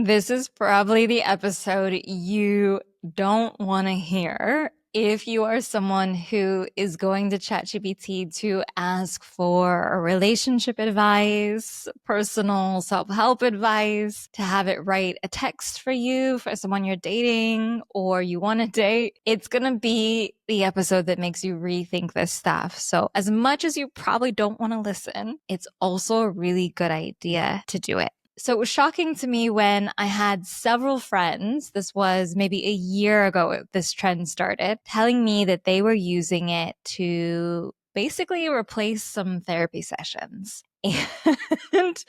This is probably the episode you don't want to hear if you are someone who is going to ChatGPT to ask for a relationship advice, personal self-help advice, to have it write a text for you for someone you're dating or you want to date. It's going to be the episode that makes you rethink this stuff. So as much as you probably don't want to listen, it's also a really good idea to do it. So it was shocking to me when I had several friends, this was maybe a year ago, this trend started, telling me that they were using it to basically replace some therapy sessions. And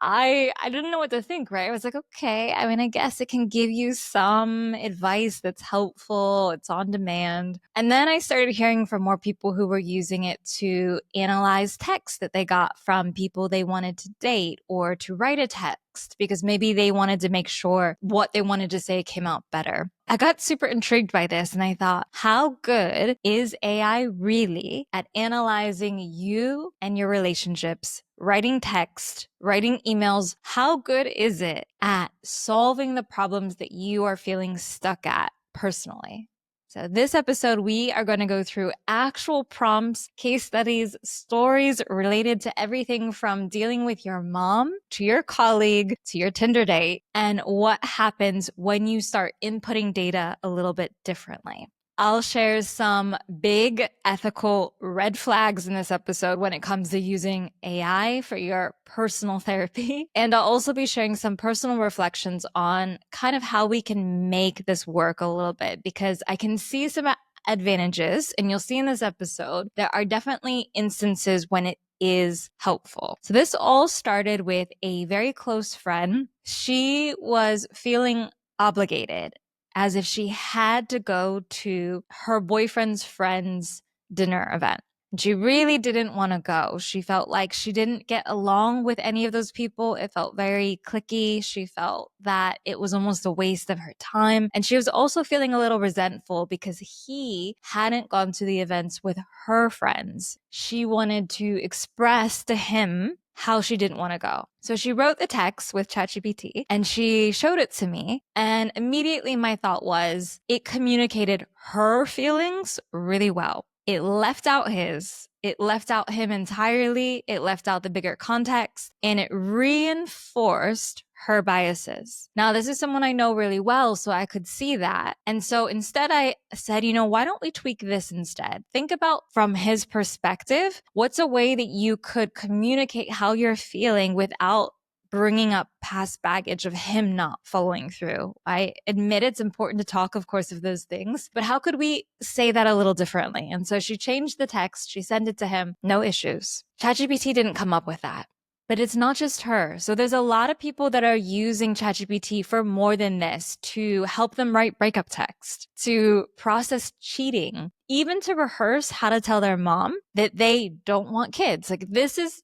I didn't know what to think, right? I was like, okay, I mean, I guess it can give you some advice that's helpful. It's on demand. And then I started hearing from more people who were using it to analyze texts that they got from people they wanted to date or to write a text because maybe they wanted to make sure what they wanted to say came out better. I got super intrigued by this and I thought, how good is AI really at analyzing you and your relationships, writing text, writing emails? How good is it at solving the problems that you are feeling stuck at personally? So this episode, we are going to go through actual prompts, case studies, stories related to everything from dealing with your mom to your colleague to your Tinder date and what happens when you start inputting data a little bit differently. I'll share some big ethical red flags in this episode when it comes to using AI for your personal therapy. And I'll also be sharing some personal reflections on kind of how we can make this work a little bit, because I can see some advantages, and you'll see in this episode, there are definitely instances when it is helpful. So this all started with a very close friend. She was feeling obligated, as if she had to go to her boyfriend's friend's dinner event. She really didn't want to go. She felt like she didn't get along with any of those people. It felt very cliquey. She felt that it was almost a waste of her time. And she was also feeling a little resentful because he hadn't gone to the events with her friends. She wanted to express to him how she didn't want to go. So she wrote the text with ChatGPT and she showed it to me. And immediately my thought was, it communicated her feelings really well. It left out his. It left out him entirely. It left out the bigger context and it reinforced her biases. Now, this is someone I know really well, so I could see that. And so instead I said, why don't we tweak this instead? Think about from his perspective, what's a way that you could communicate how you're feeling without bringing up past baggage of him not following through. I admit it's important to talk, of course, of those things, but how could we say that a little differently? And so she changed the text. She sent it to him. No issues. ChatGPT didn't come up with that. But it's not just her. So there's a lot of people that are using ChatGPT for more than this, to help them write breakup text, to process cheating, even to rehearse how to tell their mom that they don't want kids. Like, this is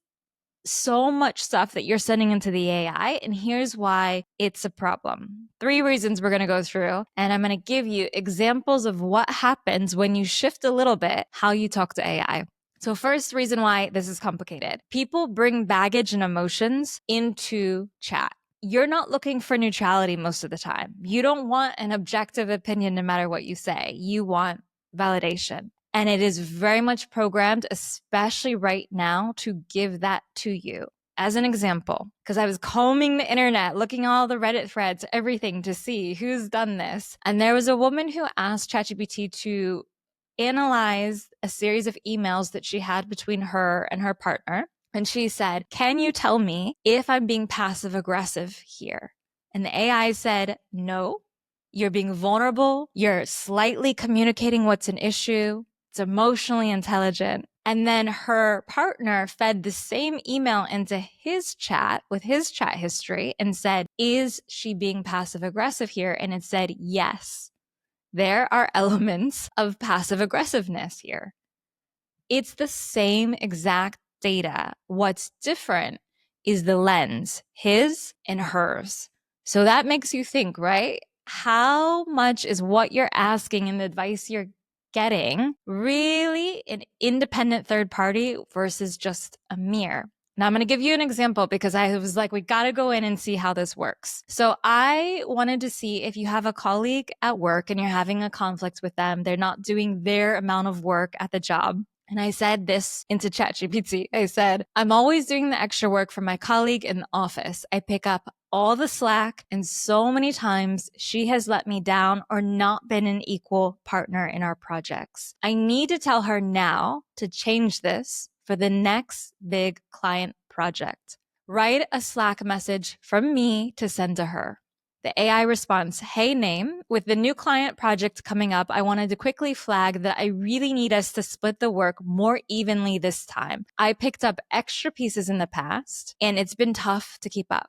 so much stuff that you're sending into the AI. And here's why it's a problem. 3 reasons we're going to go through. And I'm going to give you examples of what happens when you shift a little bit how you talk to AI. So first reason why this is complicated. People bring baggage and emotions into chat. You're not looking for neutrality most of the time. You don't want an objective opinion no matter what you say. You want validation. And it is very much programmed, especially right now, to give that to you. As an example, because I was combing the internet, looking at all the Reddit threads, everything to see who's done this. And there was a woman who asked ChatGPT to analyze a series of emails that she had between her and her partner. And she said, can you tell me if I'm being passive aggressive here? And the AI said, no, you're being vulnerable. You're slightly communicating what's an issue. It's emotionally intelligent. And then her partner fed the same email into his chat with his chat history and said, is she being passive aggressive here? And it said, yes, there are elements of passive aggressiveness here. It's the same exact data. What's different is the lens, his and hers. So that makes you think, right? How much is what you're asking and the advice you're getting really an independent third party versus just a mirror? Now I'm going to give you an example because I was like, we got to go in and see how this works. So I wanted to see if you have a colleague at work and you're having a conflict with them, they're not doing their amount of work at the job. And I said this into ChatGPT. I said, I'm always doing the extra work for my colleague in the office. I pick up all the slack, and so many times she has let me down or not been an equal partner in our projects. I need to tell her now to change this for the next big client project. Write a Slack message from me to send to her. The AI responds, hey, name, with the new client project coming up, I wanted to quickly flag that I really need us to split the work more evenly this time. I picked up extra pieces in the past, and it's been tough to keep up.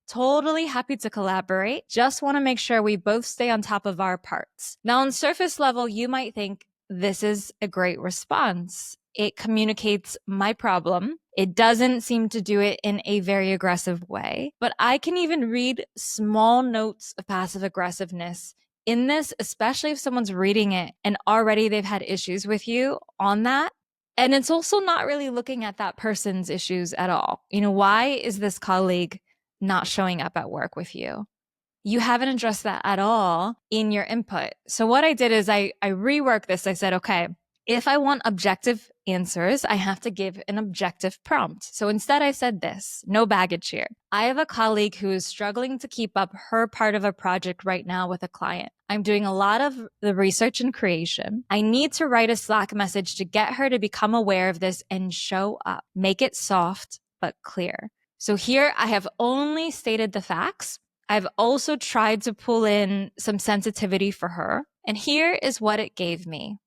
Totally happy to collaborate. Just want to make sure we both stay on top of our parts. Now, on surface level, you might think this is a great response. It communicates my problem. It doesn't seem to do it in a very aggressive way, but I can even read small notes of passive aggressiveness in this, especially if someone's reading it and already they've had issues with you on that. And it's also not really looking at that person's issues at all. Why is this colleague not showing up at work with you? You haven't addressed that at all in your input. So what I did is I reworked this. I said, okay, if I want objective answers, I have to give an objective prompt. So instead I said this, no baggage here. I have a colleague who is struggling to keep up her part of a project right now with a client. I'm doing a lot of the research and creation. I need to write a Slack message to get her to become aware of this and show up. Make it soft, but clear. So here I have only stated the facts. I've also tried to pull in some sensitivity for her. And here is what it gave me.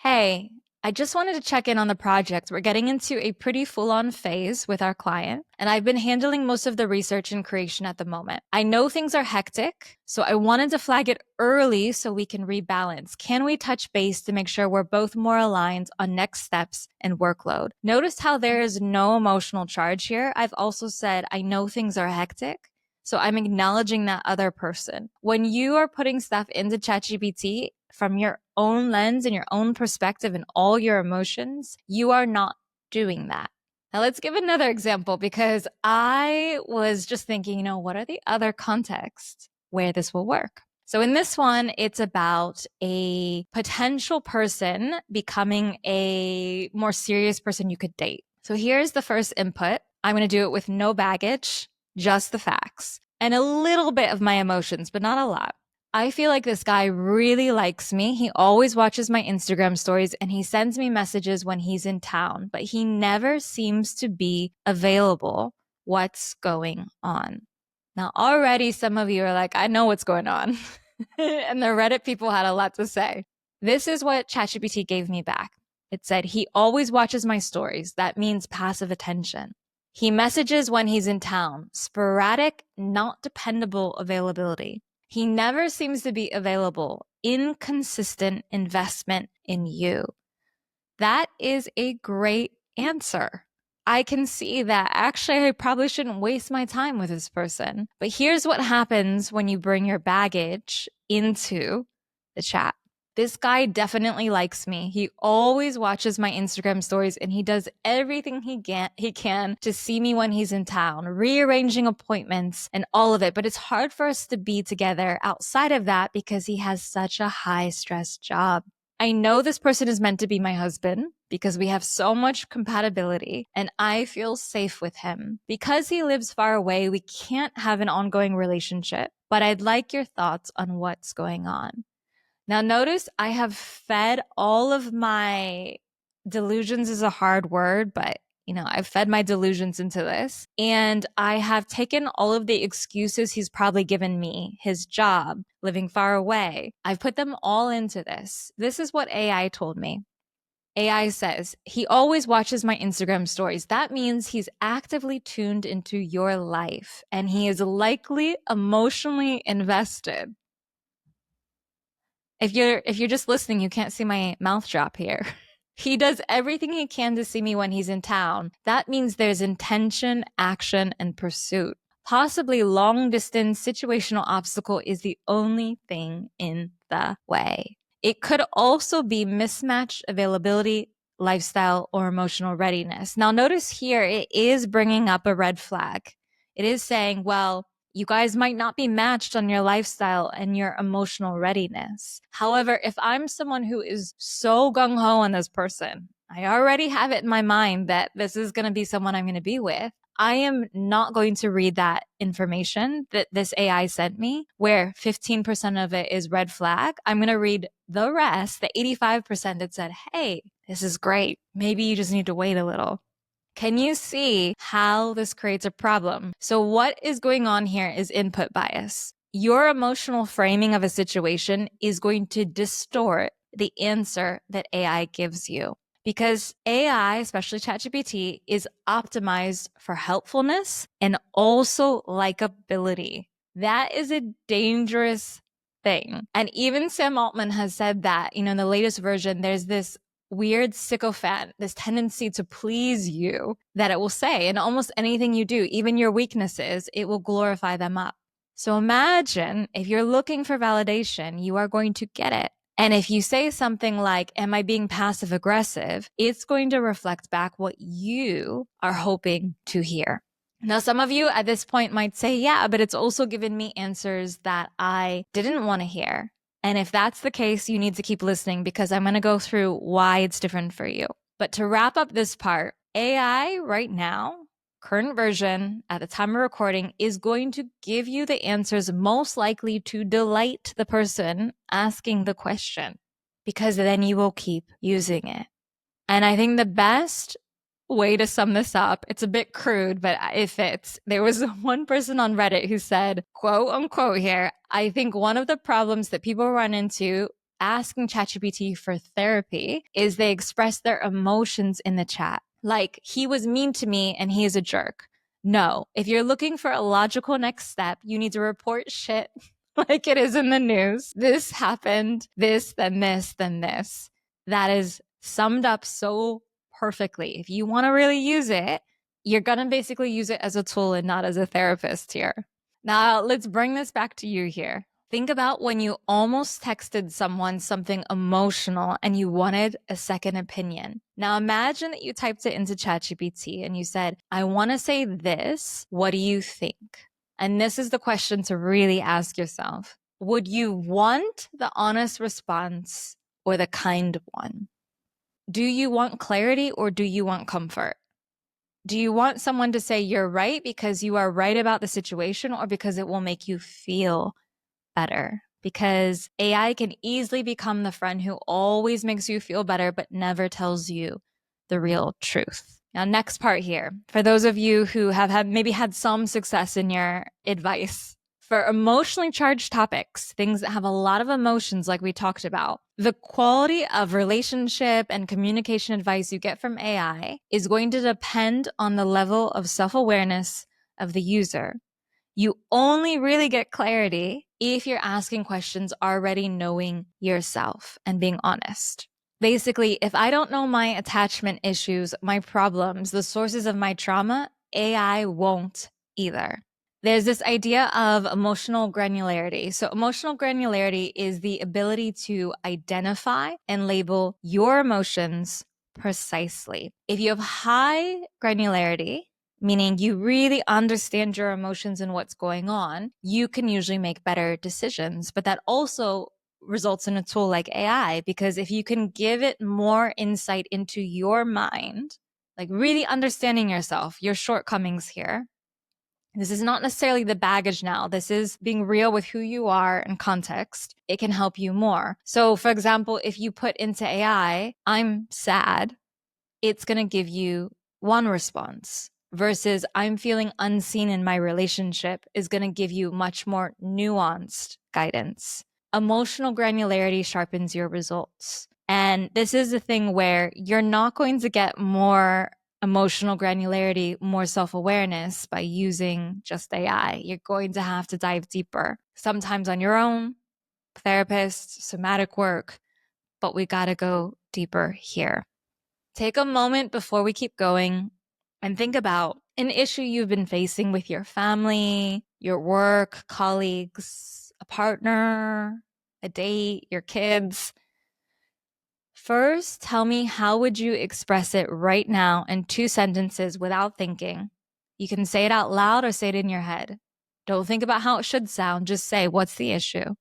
Hey, I just wanted to check in on the project. We're getting into a pretty full-on phase with our client, and I've been handling most of the research and creation at the moment. I know things are hectic, so I wanted to flag it early so we can rebalance. Can we touch base to make sure we're both more aligned on next steps and workload? Notice how there is no emotional charge here. I've also said, I know things are hectic, so I'm acknowledging that other person. When you are putting stuff into ChatGPT, from your own lens and your own perspective and all your emotions, you are not doing that. Now let's give another example because I was just thinking, what are the other contexts where this will work? So in this one, it's about a potential person becoming a more serious person you could date. So here's the first input. I'm going to do it with no baggage, just the facts and a little bit of my emotions, but not a lot. I feel like this guy really likes me. He always watches my Instagram stories and he sends me messages when he's in town, but he never seems to be available. What's going on? Now, already some of you are like, I know what's going on. And the Reddit people had a lot to say. This is what ChatGPT gave me back. It said, he always watches my stories. That means passive attention. He messages when he's in town. Sporadic, not dependable availability. He never seems to be available. Inconsistent investment in you. That is a great answer. I can see that actually I probably shouldn't waste my time with this person. But here's what happens when you bring your baggage into the chat. This guy definitely likes me. He always watches my Instagram stories and he does everything he can to see me when he's in town, rearranging appointments and all of it. But it's hard for us to be together outside of that because he has such a high stress job. I know this person is meant to be my husband because we have so much compatibility and I feel safe with him. Because he lives far away, we can't have an ongoing relationship, but I'd like your thoughts on what's going on. Now, notice I have fed all of my delusions is a hard word, but I've fed my delusions into this. And I have taken all of the excuses he's probably given me, his job, living far away. I've put them all into this. This is what AI told me. AI says, he always watches my Instagram stories. That means he's actively tuned into your life and he is likely emotionally invested. If you're just listening, you can't see my mouth drop here. He does everything he can to see me when he's in town. That means there's intention, action, and pursuit. Possibly long distance situational obstacle is the only thing in the way. It could also be mismatched availability lifestyle or emotional readiness. Now, notice here, it is bringing up a red flag. It is saying, well, you guys might not be matched on your lifestyle and your emotional readiness. However, if I'm someone who is so gung ho on this person, I already have it in my mind that this is going to be someone I'm going to be with, I am not going to read that information that this AI sent me, where 15% of it is red flag. I'm going to read the rest, the 85% that said, hey, this is great. Maybe you just need to wait a little. Can you see how this creates a problem? So what is going on here is input bias. Your emotional framing of a situation is going to distort the answer that AI gives you. Because AI, especially ChatGPT, is optimized for helpfulness and also likability. That is a dangerous thing. And even Sam Altman has said that, in the latest version, there's this weird sycophant, this tendency to please you that it will say, and almost anything you do, even your weaknesses, it will glorify them up. So imagine if you're looking for validation, you are going to get it. And if you say something like, am I being passive aggressive? It's going to reflect back what you are hoping to hear. Now, some of you at this point might say, yeah, but it's also given me answers that I didn't want to hear. And if that's the case, you need to keep listening because I'm going to go through why it's different for you. But to wrap up this part, AI right now, current version at the time of recording, is going to give you the answers most likely to delight the person asking the question, because then you will keep using it. And I think the best way to sum this up, it's a bit crude, but it fits. There was one person on Reddit who said, quote unquote here, I think one of the problems that people run into asking ChatGPT for therapy is they express their emotions in the chat. Like, he was mean to me and he is a jerk. No, if you're looking for a logical next step, you need to report shit like it is in the news. This happened, this, then this, then this. That is summed up so perfectly. If you want to really use it, you're going to basically use it as a tool and not as a therapist here. Now, let's bring this back to you here. Think about when you almost texted someone something emotional and you wanted a second opinion. Now, imagine that you typed it into ChatGPT and you said, I want to say this. What do you think? And this is the question to really ask yourself. Would you want the honest response or the kind one? Do you want clarity or do you want comfort? Do you want someone to say you're right because you are right about the situation or because it will make you feel better? Because AI can easily become the friend who always makes you feel better but never tells you the real truth. Now, next part here, for those of you who have maybe had some success in your advice, for emotionally charged topics, things that have a lot of emotions like we talked about, the quality of relationship and communication advice you get from AI is going to depend on the level of self-awareness of the user. You only really get clarity if you're asking questions already knowing yourself and being honest. Basically, if I don't know my attachment issues, my problems, the sources of my trauma, AI won't either. There's this idea of emotional granularity. So emotional granularity is the ability to identify and label your emotions precisely. If you have high granularity, meaning you really understand your emotions and what's going on, you can usually make better decisions. But that also results in a tool like AI, because if you can give it more insight into your mind, like really understanding yourself, your shortcomings here, this is not necessarily the baggage now. This is being real with who you are and context. It can help you more. So, for example, if you put into AI, I'm sad, it's going to give you one response versus I'm feeling unseen in my relationship is going to give you much more nuanced guidance. Emotional granularity sharpens your results. And this is the thing where you're not going to get more emotional granularity, more self-awareness by using just AI. You're going to have to dive deeper, sometimes on your own, therapist, somatic work, but we got to go deeper here. Take a moment before we keep going and think about an issue you've been facing with your family, your work, colleagues, a partner, a date, your kids. First, tell me, how would you express it right now in 2 sentences without thinking? You can say it out loud or say it in your head. Don't think about how it should sound. Just say, what's the issue?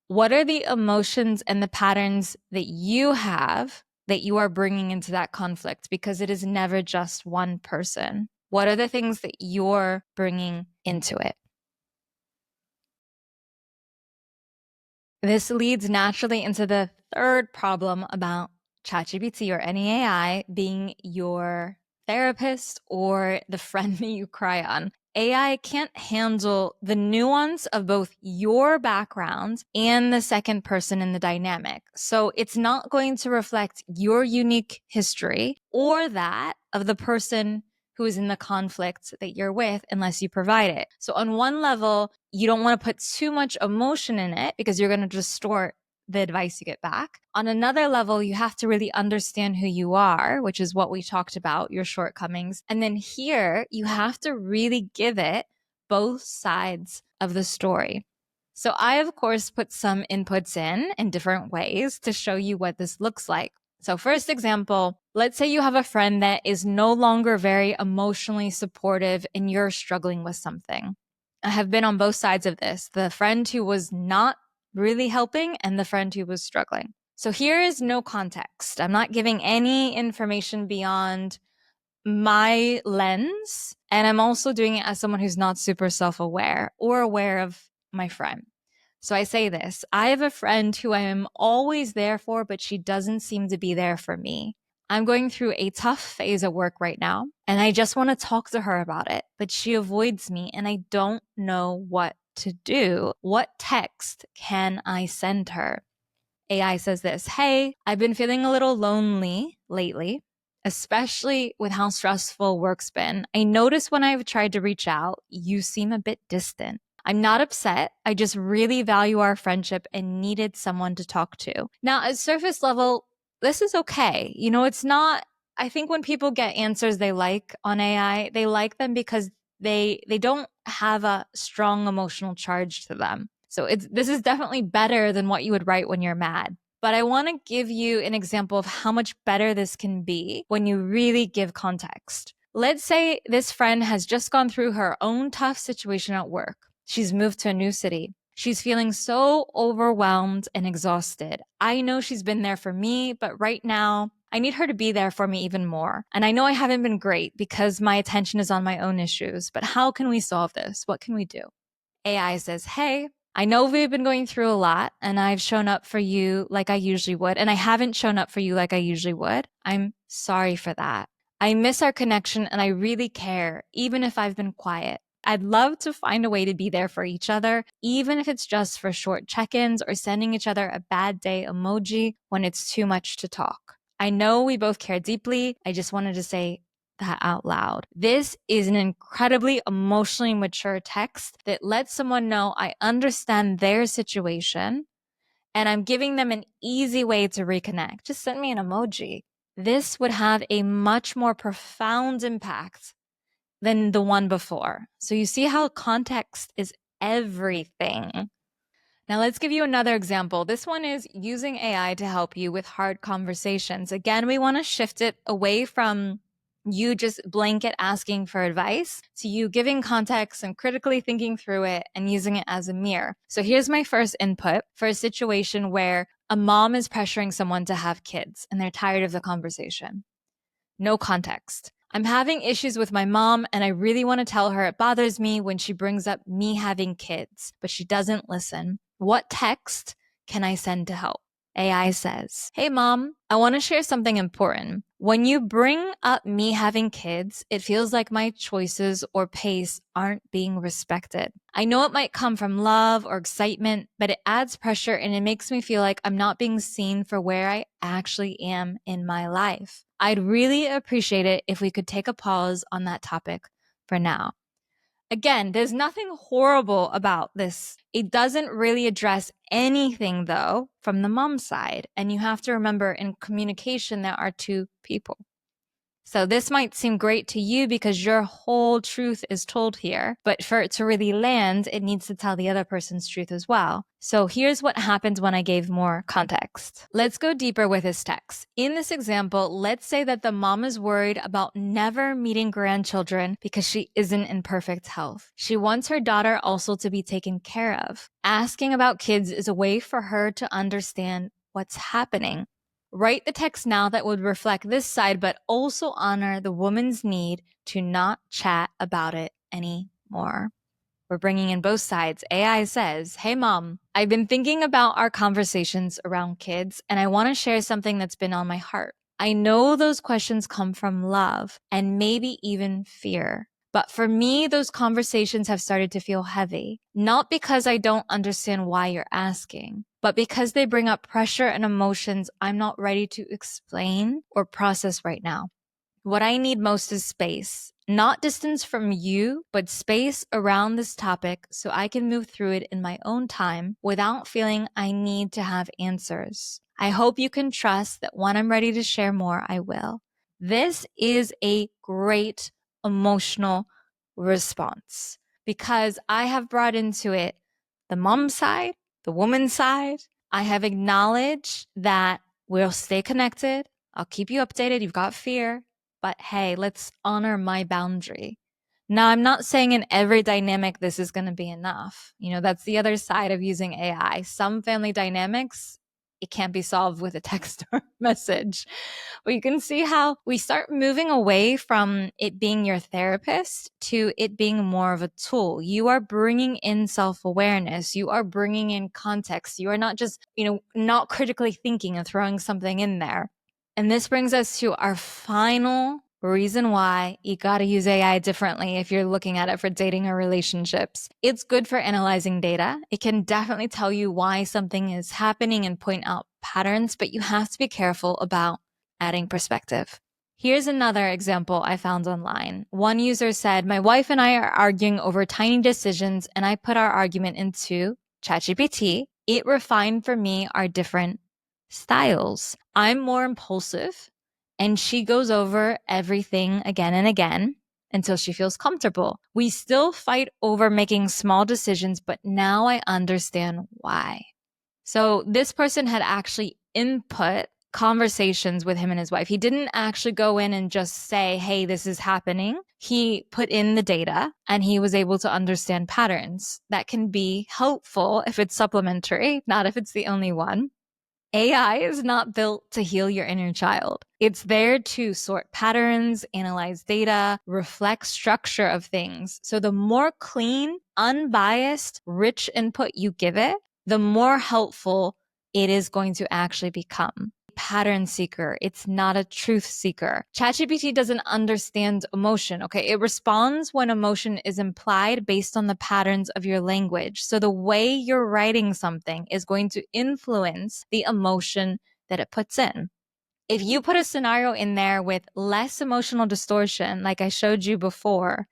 What are the emotions and the patterns that you have that you are bringing into that conflict? Because it is never just one person. What are the things that you're bringing into it? This leads naturally into the third problem about ChatGPT or any AI being your therapist or the friend that you cry on. AI can't handle the nuance of both your background and the second person in the dynamic. So it's not going to reflect your unique history or that of the person who is in the conflict that you're with unless you provide it. So on one level, you don't want to put too much emotion in it because you're going to distort the advice you get back. On another level, you have to really understand who you are, which is what we talked about, your shortcomings. And then here, you have to really give it both sides of the story. So I, of course, put some inputs in different ways to show you what this looks like. So first example, let's say you have a friend that is no longer very emotionally supportive and you're struggling with something. I have been on both sides of this, the friend who was not really helping and the friend who was struggling. So here is no context. I'm not giving any information beyond my lens. And I'm also doing it as someone who's not super self-aware or aware of my friend. So I say this, I have a friend who I am always there for, but she doesn't seem to be there for me. I'm going through a tough phase at work right now, and I just want to talk to her about it, but she avoids me and I don't know what to do. What text can I send her? AI says this, hey, I've been feeling a little lonely lately, especially with how stressful work's been. I notice when I've tried to reach out, you seem a bit distant. I'm not upset. I just really value our friendship and needed someone to talk to. Now, at surface level, this is okay. You know, it's not, I think when people get answers they like on AI, they like them because they don't have a strong emotional charge to them. So this is definitely better than what you would write when you're mad. But I want to give you an example of how much better this can be when you really give context. Let's say this friend has just gone through her own tough situation at work. She's moved to a new city. She's feeling so overwhelmed and exhausted. I know she's been there for me, but right now I need her to be there for me even more. And I know I haven't been great because my attention is on my own issues, but how can we solve this? What can we do? AI says, hey, I know we've been going through a lot and I've shown up for you like I usually would, and I haven't shown up for you like I usually would. I'm sorry for that. I miss our connection and I really care, even if I've been quiet. I'd love to find a way to be there for each other, even if it's just for short check-ins or sending each other a bad day emoji when it's too much to talk. I know we both care deeply. I just wanted to say that out loud. This is an incredibly emotionally mature text that lets someone know I understand their situation and I'm giving them an easy way to reconnect. Just send me an emoji. This would have a much more profound impact than the one before. So you see how context is everything. Now let's give you another example. This one is using AI to help you with hard conversations. Again, we want to shift it away from you just blanket asking for advice to you giving context and critically thinking through it and using it as a mirror. So here's my first input for a situation where a mom is pressuring someone to have kids and they're tired of the conversation. No context. I'm having issues with my mom and I really want to tell her it bothers me when she brings up me having kids, but she doesn't listen. What text can I send to help? AI says, hey mom, I want to share something important. When you bring up me having kids, it feels like my choices or pace aren't being respected. I know it might come from love or excitement, but it adds pressure and it makes me feel like I'm not being seen for where I actually am in my life. I'd really appreciate it if we could take a pause on that topic for now. Again, there's nothing horrible about this. It doesn't really address anything, though, from the mom side. And you have to remember in communication, there are two people. So this might seem great to you because your whole truth is told here, but for it to really land, it needs to tell the other person's truth as well. So here's what happens when I gave more context. Let's go deeper with this text. In this example, let's say that the mom is worried about never meeting grandchildren because she isn't in perfect health. She wants her daughter also to be taken care of. Asking about kids is a way for her to understand what's happening. Write the text now that would reflect this side, but also honor the woman's need to not chat about it anymore. We're bringing in both sides. AI says, "Hey mom, I've been thinking about our conversations around kids, and I want to share something that's been on my heart. I know those questions come from love and maybe even fear. But for me, those conversations have started to feel heavy, not because I don't understand why you're asking, but because they bring up pressure and emotions I'm not ready to explain or process right now. What I need most is space, not distance from you, but space around this topic so I can move through it in my own time without feeling I need to have answers. I hope you can trust that when I'm ready to share more, I will." This is a great emotional response because I have brought into it the mom side, the woman side. I have acknowledged that we'll stay connected. I'll keep you updated. You've got fear, but hey, let's honor my boundary. Now, I'm not saying in every dynamic this is going to be enough. That's the other side of using AI. Some family dynamics, it can't be solved with a text or message. But you can see how we start moving away from it being your therapist to it being more of a tool. You are bringing in self-awareness. You are bringing in context. You are not just, not critically thinking and throwing something in there. And this brings us to our final reason why you got to use AI differently if you're looking at it for dating or relationships. It's good for analyzing data. It can definitely tell you why something is happening and point out patterns, but you have to be careful about adding perspective. Here's another example I found online. One user said, "My wife and I are arguing over tiny decisions, and I put our argument into ChatGPT. It refined for me our different styles. I'm more impulsive, and she goes over everything again and again until she feels comfortable. We still fight over making small decisions, but now I understand why." So this person had actually input conversations with him and his wife. He didn't actually go in and just say, "Hey, this is happening." He put in the data and he was able to understand patterns that can be helpful if it's supplementary, not if it's the only one. AI is not built to heal your inner child. It's there to sort patterns, analyze data, reflect structure of things. So the more clean, unbiased, rich input you give it, the more helpful it is going to actually become. Pattern seeker. It's not a truth seeker. ChatGPT doesn't understand emotion. Okay. It responds when emotion is implied based on the patterns of your language. So the way you're writing something is going to influence the emotion that it puts in. If you put a scenario in there with less emotional distortion, like I showed you before,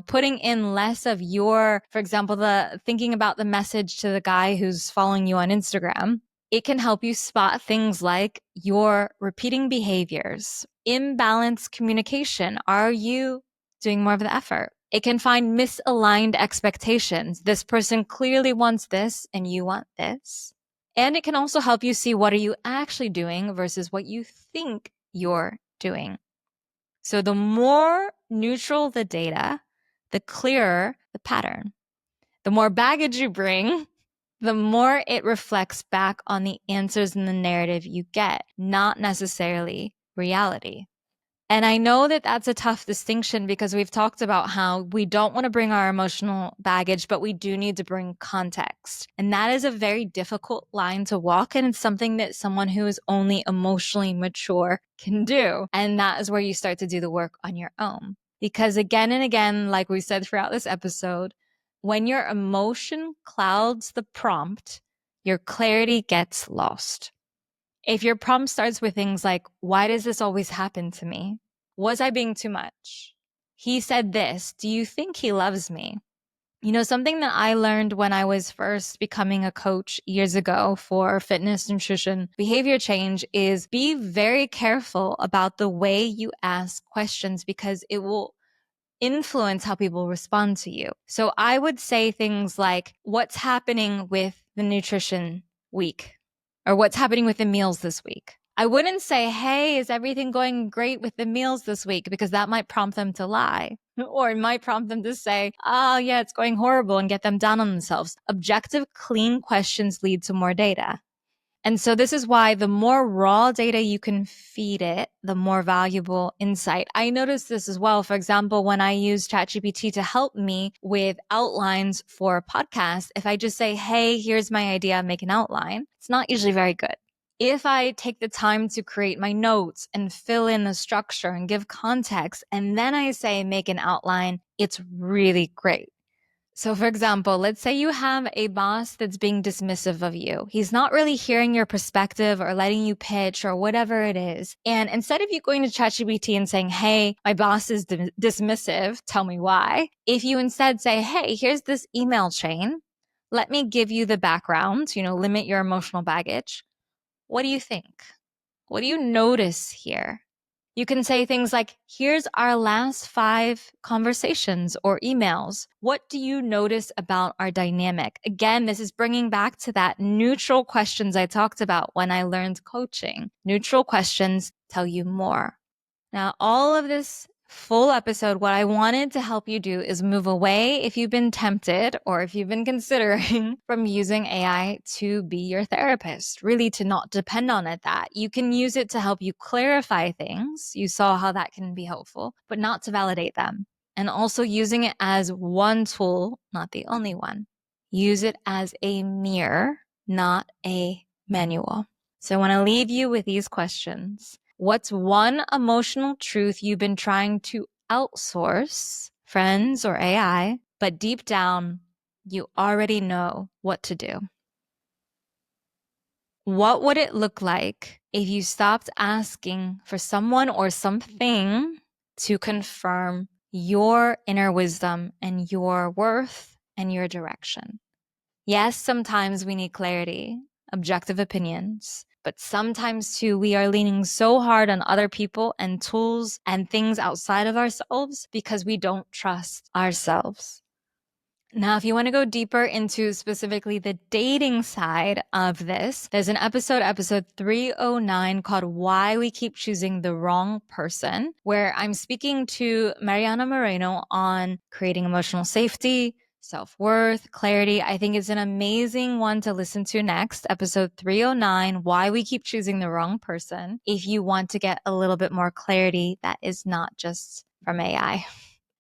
putting in less of your, for example, the thinking about the message to the guy who's following you on Instagram, it can help you spot things like your repeating behaviors, imbalanced communication. Are you doing more of the effort? It can find misaligned expectations. This person clearly wants this and you want this. And it can also help you see what are you actually doing versus what you think you're doing. So the more neutral the data, the clearer the pattern. The more baggage you bring, the more it reflects back on the answers in the narrative you get, not necessarily reality. And I know that that's a tough distinction because we've talked about how we don't want to bring our emotional baggage, but we do need to bring context. And that is a very difficult line to walk. And it's something that someone who is only emotionally mature can do. And that is where you start to do the work on your own. Because again and again, like we said throughout this episode, when your emotion clouds the prompt, your clarity gets lost. If your prompt starts with things like, "Why does this always happen to me? Was I being too much? He said this. Do you think he loves me?" Something that I learned when I was first becoming a coach years ago for fitness, nutrition, behavior change is be very careful about the way you ask questions because it will influence how people respond to you. So I would say things like, what's happening with the nutrition week? Or what's happening with the meals this week? I wouldn't say, hey, is everything going great with the meals this week? Because that might prompt them to lie. Or it might prompt them to say, oh, yeah, it's going horrible and get them down on themselves. Objective, clean questions lead to more data. And so this is why the more raw data you can feed it, the more valuable insight. I noticed this as well. For example, when I use ChatGPT to help me with outlines for a podcast, if I just say, hey, here's my idea, make an outline, it's not usually very good. If I take the time to create my notes and fill in the structure and give context, and then I say, make an outline, it's really great. So, for example, let's say you have a boss that's being dismissive of you. He's not really hearing your perspective or letting you pitch or whatever it is. And instead of you going to ChatGPT and saying, hey, my boss is dismissive, tell me why. If you instead say, hey, here's this email chain. Let me give you the background, limit your emotional baggage. What do you think? What do you notice here? You can say things like, here's our last 5 conversations or emails. What do you notice about our dynamic? Again, this is bringing back to that neutral questions I talked about when I learned coaching. Neutral questions tell you more. Now, all of this full episode, what I wanted to help you do is move away if you've been tempted or if you've been considering from using AI to be your therapist, really to not depend on it that. You can use it to help you clarify things. You saw how that can be helpful, but not to validate them. And also using it as one tool, not the only one. Use it as a mirror, not a manual. So I want to leave you with these questions. What's one emotional truth you've been trying to outsource, friends or AI, but deep down, you already know what to do? What would it look like if you stopped asking for someone or something to confirm your inner wisdom and your worth and your direction? Yes, sometimes we need clarity, objective opinions. But sometimes too, we are leaning so hard on other people and tools and things outside of ourselves because we don't trust ourselves. Now, if you want to go deeper into specifically the dating side of this, there's an episode 309 called Why We Keep Choosing the Wrong Person, where I'm speaking to Mariana Moreno on creating emotional safety, self-worth, clarity. I think it's an amazing one to listen to next, episode 309, Why We Keep Choosing the Wrong Person, if you want to get a little bit more clarity that is not just from AI.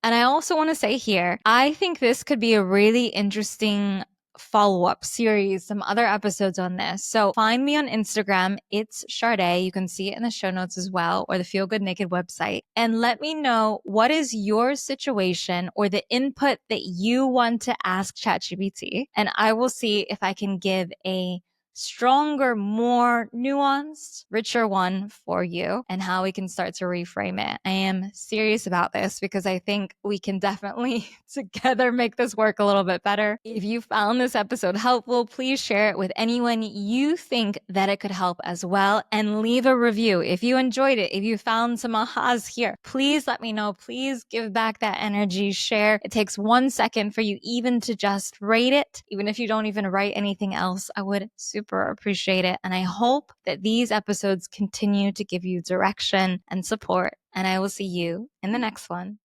And I also want to say here, I think this could be a really interesting follow-up series, some other episodes on this. So find me on Instagram. It's Sade. You can see it in the show notes as well, or the Feel Good Naked website. And let me know, what is your situation or the input that you want to ask ChatGPT? And I will see if I can give a stronger, more nuanced, richer one for you and how we can start to reframe it. I am serious about this because I think we can definitely together make this work a little bit better. If you found this episode helpful, please share it with anyone you think that it could help as well, and leave a review. If you enjoyed it, if you found some ahas here, please let me know. Please give back that energy, share. It takes 1 second for you even to just rate it. Even if you don't even write anything else, I would super appreciate it. And I hope that these episodes continue to give you direction and support. And I will see you in the next one.